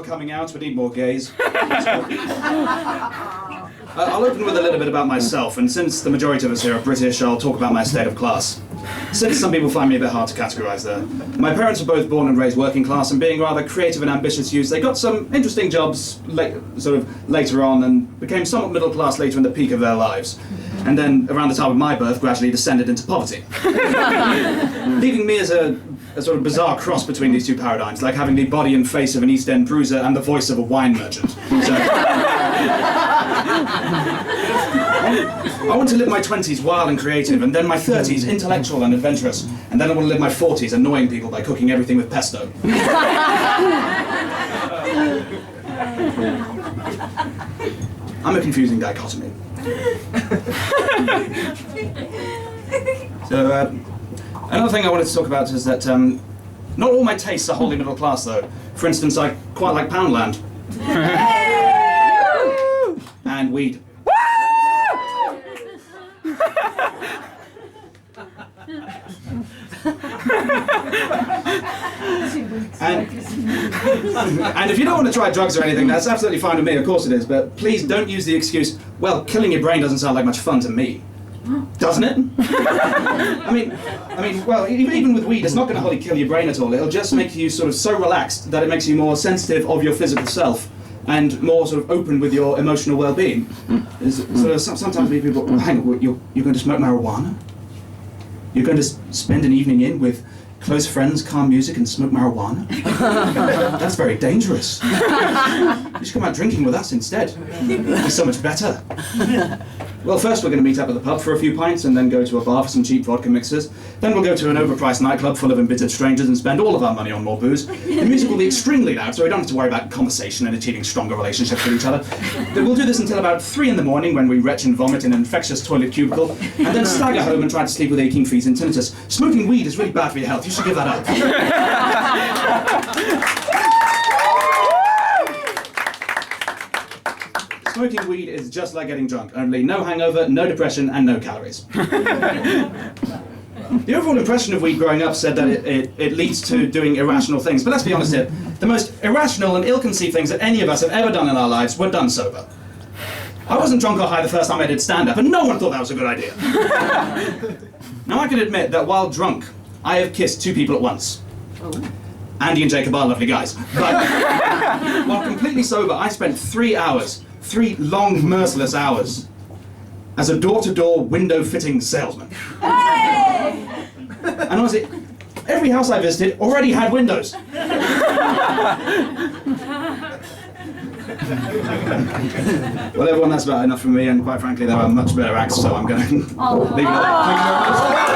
coming out. We need more gays. I'll open with a little bit about myself, and since the majority of us here are British, I'll talk about my state of class. Since some people find me a bit hard to categorise there. My parents were both born and raised working class, and being rather creative and ambitious youths, they got some interesting jobs later on, and became somewhat middle class later in the peak of their lives. And then, around the time of my birth, gradually descended into poverty. Leaving me as a sort of bizarre cross between these two paradigms, like having the body and face of an East End bruiser and the voice of a wine merchant. I want to live my 20s wild and creative, and then my 30s intellectual and adventurous, and then I want to live my 40s annoying people by cooking everything with pesto. I'm a confusing dichotomy. So, another thing I wanted to talk about is that not all my tastes are wholly middle class, though. For instance, I quite like Poundland. And weed. And if you don't want to try drugs or anything, that's absolutely fine with me, of course it is, but please don't use the excuse, well, killing your brain doesn't sound like much fun to me. Doesn't it? I mean, well, even with weed, it's not going to wholly kill your brain at all. It'll just make you sort of so relaxed that it makes you more sensitive of your physical self and more sort of open with your emotional well-being. Sort of, sometimes people, well, hang on, you're going to smoke marijuana? You're going to spend an evening in with close friends, calm music, and smoke marijuana? That's very dangerous. You should come out drinking with us instead. It's so much better. Well, first we're going to meet up at the pub for a few pints and then go to a bar for some cheap vodka mixers. Then we'll go to an overpriced nightclub full of embittered strangers and spend all of our money on more booze. The music will be extremely loud, so we don't have to worry about conversation and achieving stronger relationships with each other. We'll do this until about 3 in the morning when we retch and vomit in an infectious toilet cubicle, and then stagger home and try to sleep with aching feet and tinnitus. Smoking weed is really bad for your health. You should give that up. Smoking weed is just like getting drunk, only no hangover, no depression, and no calories. The overall impression of weed growing up said that it leads to doing irrational things, but let's be honest here, the most irrational and ill-conceived things that any of us have ever done in our lives were done sober. I wasn't drunk or high the first time I did stand-up, and no one thought that was a good idea. Now I can admit that while drunk, I have kissed 2 people at once. Andy and Jacob are lovely guys. But while completely sober, I spent 3 hours, 3 long, merciless hours, as a door-to-door window-fitting salesman. Hey! And honestly, every house I visited already had windows. Well, everyone, that's about enough from me, and quite frankly, there are much better acts, so I'm going to leave it at that. Thank you very much.